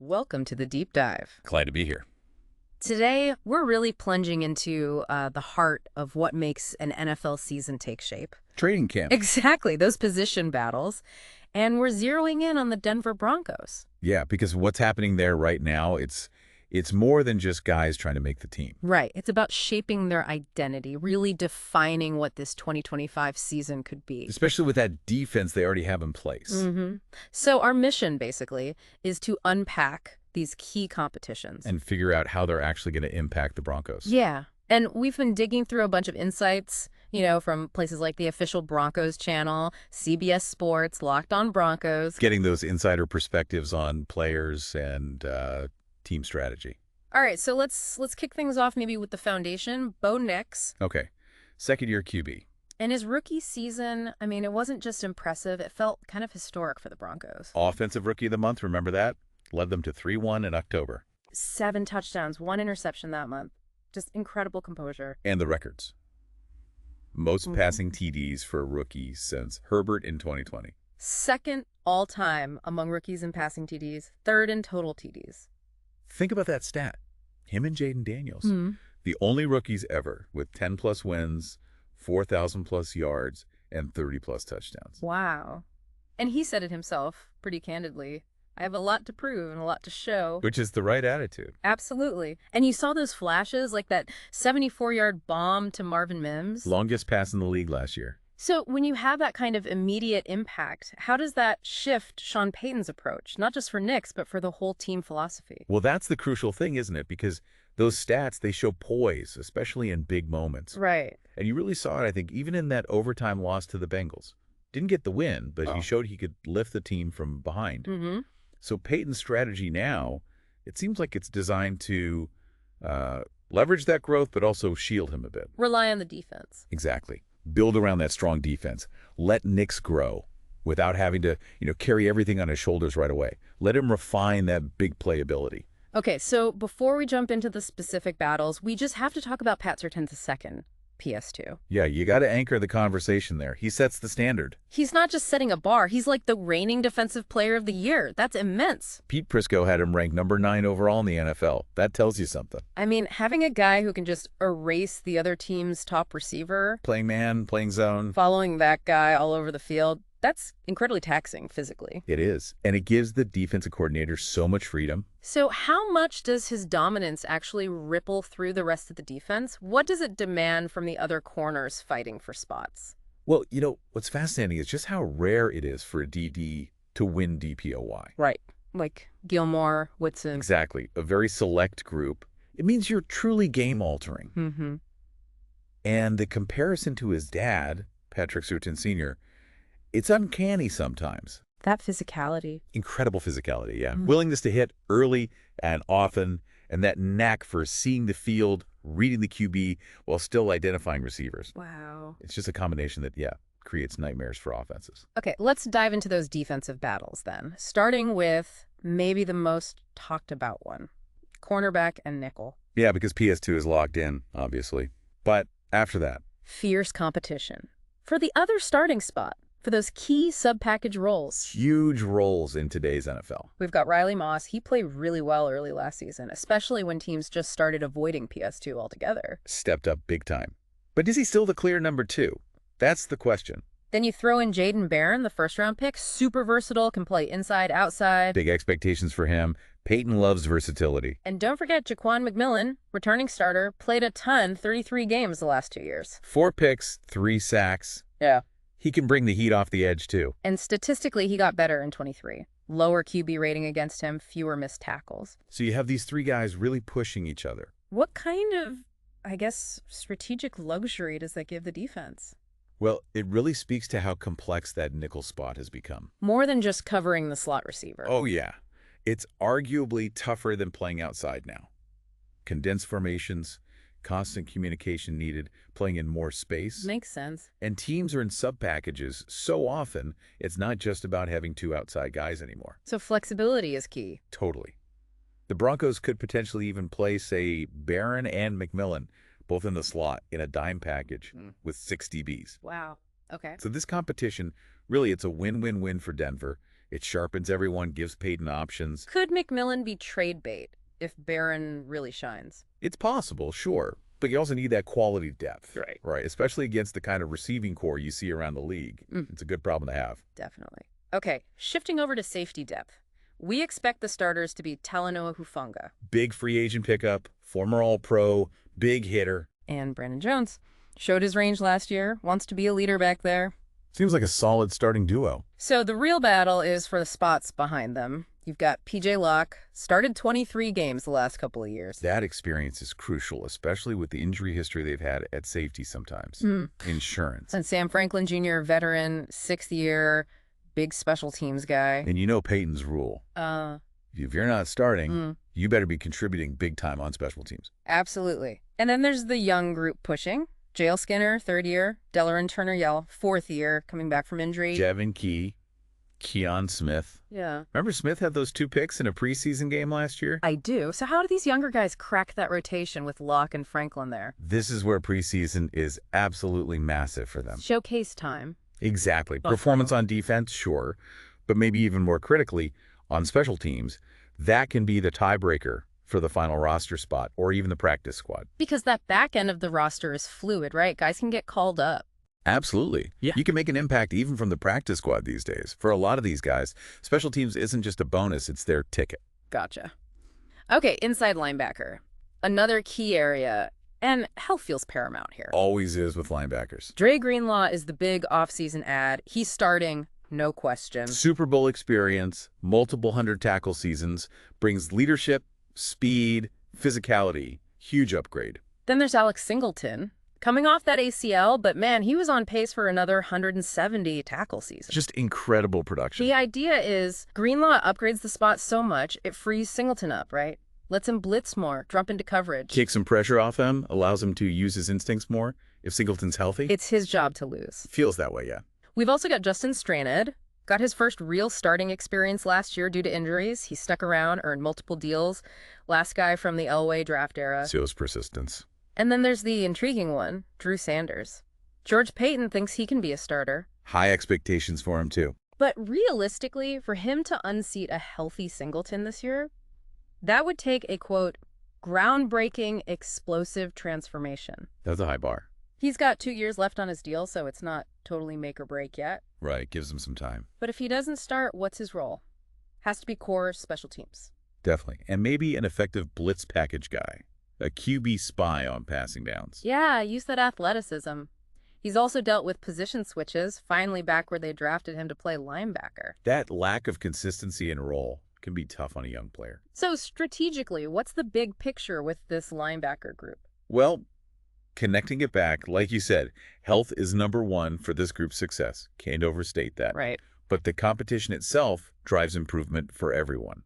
Welcome to the deep dive. Glad to be here. Today, we're really plunging into the heart of what makes an NFL season take shape. Trading camp. Exactly, those position battles. And we're zeroing in on the Denver Broncos. Yeah, because what's happening there right now, it's more than just guys trying to make the team. Right. It's about shaping their identity, really defining what this 2025 season could be. Especially with that defense they already have in place. So our mission, basically, is to unpack these key competitions. And figure out how they're actually going to impact the Broncos. Yeah. And we've been digging through a bunch of insights, from places like the official Broncos channel, CBS Sports, Locked On Broncos. Getting those insider perspectives on players and team strategy. All right, so let's kick things off maybe with the foundation, Bo Nix. Okay. Second-year QB. And his rookie season, it wasn't just impressive. It felt kind of historic for the Broncos. Offensive Rookie of the Month, remember that? Led them to 3-1 in October. 7 touchdowns, 1 interception that month. Just incredible composure. And the records. Most passing TDs for a rookie since Herbert in 2020. Second all-time among rookies in passing TDs, third in total TDs. Think about that stat. Him and Jaden Daniels, the only rookies ever with 10-plus wins, 4,000-plus yards, and 30-plus touchdowns. Wow. And he said it himself, pretty candidly. I have a lot to prove and a lot to show. Which is the right attitude. Absolutely. And you saw those flashes, like that 74-yard bomb to Marvin Mims. Longest pass in the league last year. So when you have that kind of immediate impact, how does that shift Sean Payton's approach, not just for Nix, but for the whole team philosophy? Well, that's the crucial thing, isn't it? Because those stats, they show poise, especially in big moments. Right. And you really saw it, I think, even in that overtime loss to the Bengals. Didn't get the win, but he showed he could lift the team from behind. So Payton's strategy now, it seems like it's designed to leverage that growth, but also shield him a bit. Rely on the defense. Exactly. Build around that strong defense. Let Nix grow without having to, carry everything on his shoulders right away. Let him refine that big playability. Okay, so before we jump into the specific battles, we just have to talk about Pat Surtain's second, PS2. Yeah, you got to anchor the conversation there. He sets the standard. He's not just setting a bar. He's like the reigning defensive player of the year. That's immense. Pete Prisco had him ranked number 9 overall in the NFL. That tells you something. Having a guy who can just erase the other team's top receiver, playing man, playing zone, following that guy all over the field, that's incredibly taxing physically. It is. And it gives the defensive coordinator so much freedom. So how much does his dominance actually ripple through the rest of the defense? What does it demand from the other corners fighting for spots? Well, what's fascinating is just how rare it is for a DD to win DPOY. Right. Like Gilmore, Whitson. Exactly. A very select group. It means you're truly game-altering. And the comparison to his dad, Patrick Surtain Sr., it's uncanny sometimes. That physicality. Incredible physicality, yeah. Willingness to hit early and often, and that knack for seeing the field, reading the QB, while still identifying receivers. Wow. It's just a combination that, creates nightmares for offenses. Okay, let's dive into those defensive battles then, starting with maybe the most talked about one, cornerback and nickel. Yeah, because PS2 is locked in, obviously. But after that, fierce competition for the other starting spot. For those key sub-package roles. Huge roles in today's NFL. We've got Riley Moss. He played really well early last season, especially when teams just started avoiding PS2 altogether. Stepped up big time. But is he still the clear number 2? That's the question. Then you throw in Jaden Barron, the first-round pick. Super versatile, can play inside, outside. Big expectations for him. Peyton loves versatility. And don't forget Jaquan McMillan, returning starter, played a ton, 33 games the last 2 years. 4 picks, 3 sacks. Yeah. He can bring the heat off the edge, too. And statistically, he got better in 23. Lower QB rating against him, fewer missed tackles. So you have these 3 guys really pushing each other. What kind of, strategic luxury does that give the defense? Well, it really speaks to how complex that nickel spot has become. More than just covering the slot receiver. Oh, yeah. It's arguably tougher than playing outside now. Condensed formations, constant communication needed, playing in more space. Makes sense. And teams are in sub-packages so often, it's not just about having 2 outside guys anymore. So flexibility is key. Totally. The Broncos could potentially even play, say, Barron and McMillan, both in the slot, in a dime package with 6 DBs. Wow. Okay. So this competition, really, it's a win-win-win for Denver. It sharpens everyone, gives Peyton options. Could McMillan be trade bait if Barron really shines? It's possible, sure, but you also need that quality depth. Right. Right, especially against the kind of receiving core you see around the league. It's a good problem to have. Definitely. Okay, shifting over to safety depth. We expect the starters to be Talanoa Hufanga. Big free agent pickup, former All-Pro, big hitter. And Brandon Jones. Showed his range last year, wants to be a leader back there. Seems like a solid starting duo. So the real battle is for the spots behind them. You've got P.J. Locke, started 23 games the last couple of years. That experience is crucial, especially with the injury history they've had at safety sometimes. Insurance. And Sam Franklin Jr., veteran, 6th year, big special teams guy. And you know Peyton's rule. If you're not starting, you better be contributing big time on special teams. Absolutely. And then there's the young group pushing. Jail Skinner, 3rd year. Dellerin Turner-Yell, 4th year, coming back from injury. Jevin Key, Keon Smith. Yeah. Remember Smith had those 2 picks in a preseason game last year? I do. So how do these younger guys crack that rotation with Locke and Franklin there? This is where preseason is absolutely massive for them. Showcase time. Exactly. Performance on defense, sure, but maybe even more critically, on special teams, that can be the tiebreaker for the final roster spot or even the practice squad. Because that back end of the roster is fluid, right? Guys can get called up. Absolutely. Yeah. You can make an impact even from the practice squad these days. For a lot of these guys, special teams isn't just a bonus, it's their ticket. Gotcha. Okay, inside linebacker. Another key area, and health feels paramount here. Always is with linebackers. Dre Greenlaw is the big offseason ad. He's starting, no question. Super Bowl experience, multiple 100-tackle seasons, brings leadership, speed, physicality. Huge upgrade. Then there's Alex Singleton, coming off that ACL, but man, he was on pace for another 170 tackle season. Just incredible production. The idea is Greenlaw upgrades the spot so much, it frees Singleton up, right? Lets him blitz more, drop into coverage. Takes some pressure off him, allows him to use his instincts more if Singleton's healthy. It's his job to lose. Feels that way, yeah. We've also got Justin Straned. Got his first real starting experience last year due to injuries. He stuck around, earned multiple deals. Last guy from the Elway draft era. Shows persistence. And then there's the intriguing one, Drew Sanders. George Payton thinks he can be a starter. High expectations for him, too. But realistically, for him to unseat a healthy Singleton this year, that would take a, quote, groundbreaking, explosive transformation. That's a high bar. He's got 2 years left on his deal, so it's not totally make or break yet. Right, gives him some time. But if he doesn't start, what's his role? Has to be core special teams. Definitely. And maybe an effective blitz package guy. A QB spy on passing downs. Yeah, use that athleticism. He's also dealt with position switches, finally back where they drafted him to play linebacker. That lack of consistency in role can be tough on a young player. So strategically, what's the big picture with this linebacker group? Well, connecting it back, like you said, health is number one for this group's success. Can't overstate that. Right. But the competition itself drives improvement for everyone.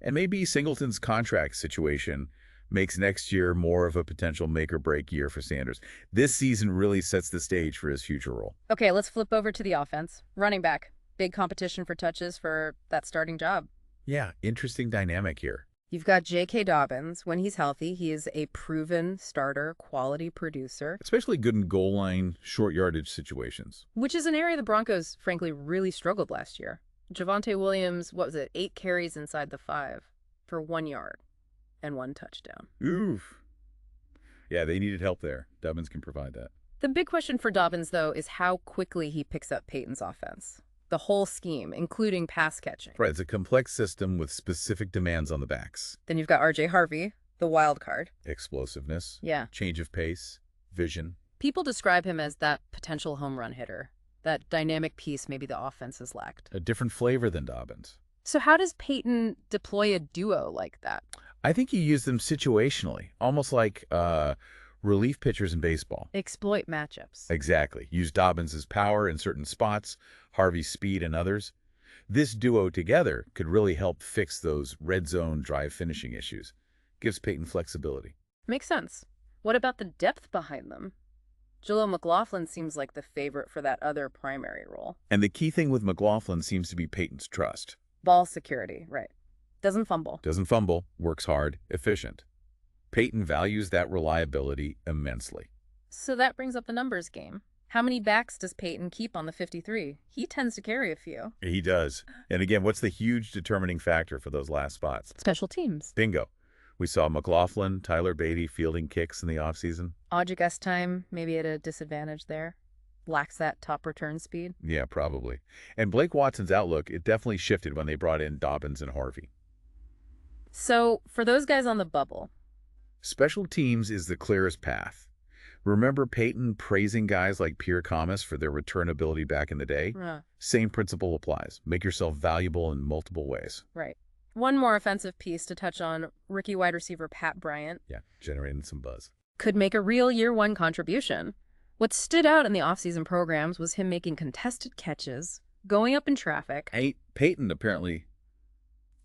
And maybe Singleton's contract situation makes next year more of a potential make-or-break year for Sanders. This season really sets the stage for his future role. Okay, let's flip over to the offense. Running back. Big competition for touches for that starting job. Yeah, interesting dynamic here. You've got J.K. Dobbins. When he's healthy, he is a proven starter, quality producer. Especially good in goal line, short yardage situations. Which is an area the Broncos, frankly, really struggled last year. Javonte Williams, 8 carries inside the 5 for 1 yard and 1 touchdown. Oof. Yeah, they needed help there. Dobbins can provide that. The big question for Dobbins, though, is how quickly he picks up Peyton's offense. The whole scheme, including pass catching. Right, it's a complex system with specific demands on the backs. Then you've got R.J. Harvey, the wild card. Explosiveness. Yeah. Change of pace. Vision. People describe him as that potential home run hitter. That dynamic piece maybe the offense has lacked. A different flavor than Dobbins. So how does Peyton deploy a duo like that? I think you use them situationally, almost like relief pitchers in baseball. Exploit matchups. Exactly. Use Dobbins' power in certain spots, Harvey's speed in others. This duo together could really help fix those red zone drive finishing issues. Gives Peyton flexibility. Makes sense. What about the depth behind them? Jaleel McLaughlin seems like the favorite for that other primary role. And the key thing with McLaughlin seems to be Peyton's trust. Ball security, right. Doesn't fumble. Doesn't fumble, works hard, efficient. Peyton values that reliability immensely. So that brings up the numbers game. How many backs does Peyton keep on the 53? He tends to carry a few. He does. And again, what's the huge determining factor for those last spots? Special teams. Bingo. We saw McLaughlin, Tyler Beatty fielding kicks in the offseason. Ojigest time, maybe at a disadvantage there. Lacks that top return speed. Yeah, probably. And Blake Watson's outlook, it definitely shifted when they brought in Dobbins and Harvey. So, for those guys on the bubble, Special teams is the clearest path. Remember Peyton praising guys like Pierre Thomas for their return ability back in the day? Same principle applies. Make yourself valuable in multiple ways. Right. One more offensive piece to touch on, rookie wide receiver Pat Bryant. Yeah, generating some buzz. Could make a real year-one contribution. What stood out in the offseason programs was him making contested catches, going up in traffic. Peyton apparently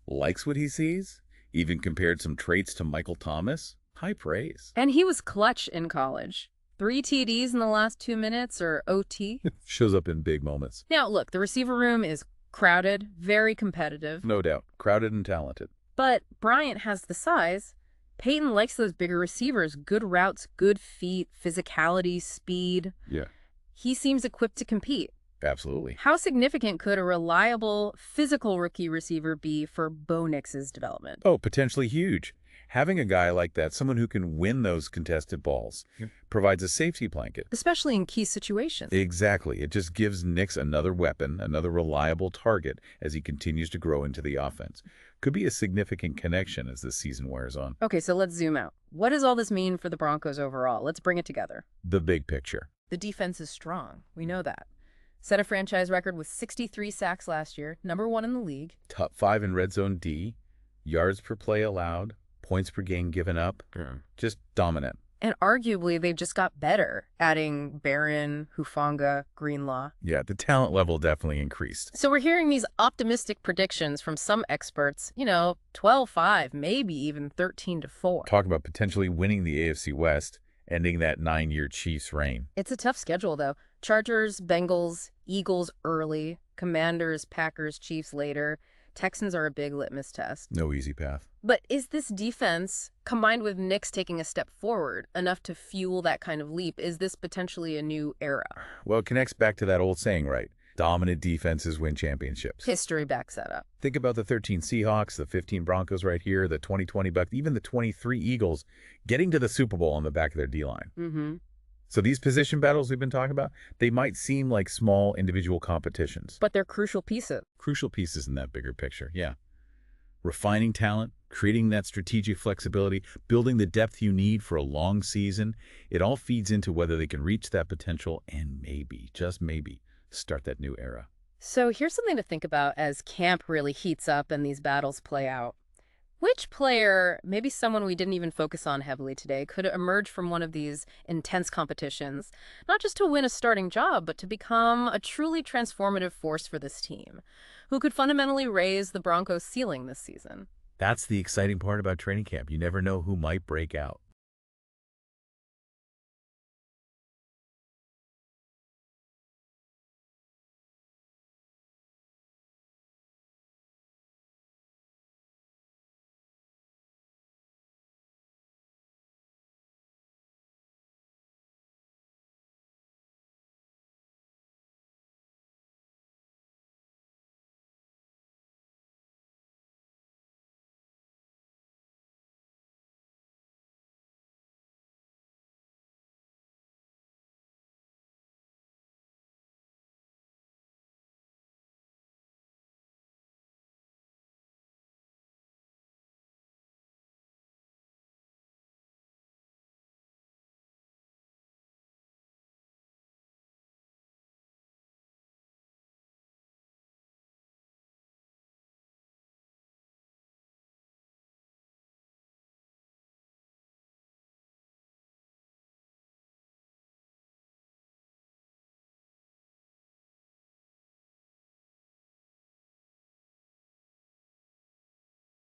likes what he sees, even compared some traits to Michael Thomas. High praise. And he was clutch in college. 3 TDs in the last 2 minutes, or OT. Shows up in big moments. Now, look, the receiver room is crowded, very competitive. No doubt. Crowded and talented. But Bryant has the size. Peyton likes those bigger receivers. Good routes, good feet, physicality, speed. Yeah. He seems equipped to compete. Absolutely. How significant could a reliable, physical rookie receiver be for Bo Nix's development? Oh, potentially huge. Having a guy like that, someone who can win those contested balls, provides a safety blanket. Especially in key situations. Exactly. It just gives Nix another weapon, another reliable target as he continues to grow into the offense. Could be a significant connection as the season wears on. Okay, so let's zoom out. What does all this mean for the Broncos overall? Let's bring it together. The big picture. The defense is strong. We know that. Set a franchise record with 63 sacks last year, #1 in the league. Top 5 in red zone D, yards per play allowed, points per game given up. Just dominant. And arguably, they've just got better, adding Barron, Hufanga, Greenlaw. Yeah, the talent level definitely increased. So we're hearing these optimistic predictions from some experts, 12-5, maybe even 13-4. Talk about potentially winning the AFC West, ending that 9-year Chiefs reign. It's a tough schedule, though. Chargers, Bengals, Eagles early, Commanders, Packers, Chiefs later. Texans are a big litmus test. No easy path. But is this defense, combined with Nix taking a step forward, enough to fuel that kind of leap? Is this potentially a new era? Well, it connects back to that old saying, right? Dominant defenses win championships. History backs that up. Think about the 13 Seahawks, the 15 Broncos right here, the 2020 Bucks, even the 23 Eagles getting to the Super Bowl on the back of their D-line. So these position battles we've been talking about, they might seem like small individual competitions. But they're crucial pieces. Crucial pieces in that bigger picture, yeah. Refining talent, creating that strategic flexibility, building the depth you need for a long season, it all feeds into whether they can reach that potential and maybe, just maybe, start that new era. So here's something to think about as camp really heats up and these battles play out. Which player, maybe someone we didn't even focus on heavily today, could emerge from one of these intense competitions, not just to win a starting job, but to become a truly transformative force for this team, who could fundamentally raise the Broncos' ceiling this season? That's the exciting part about training camp. You never know who might break out.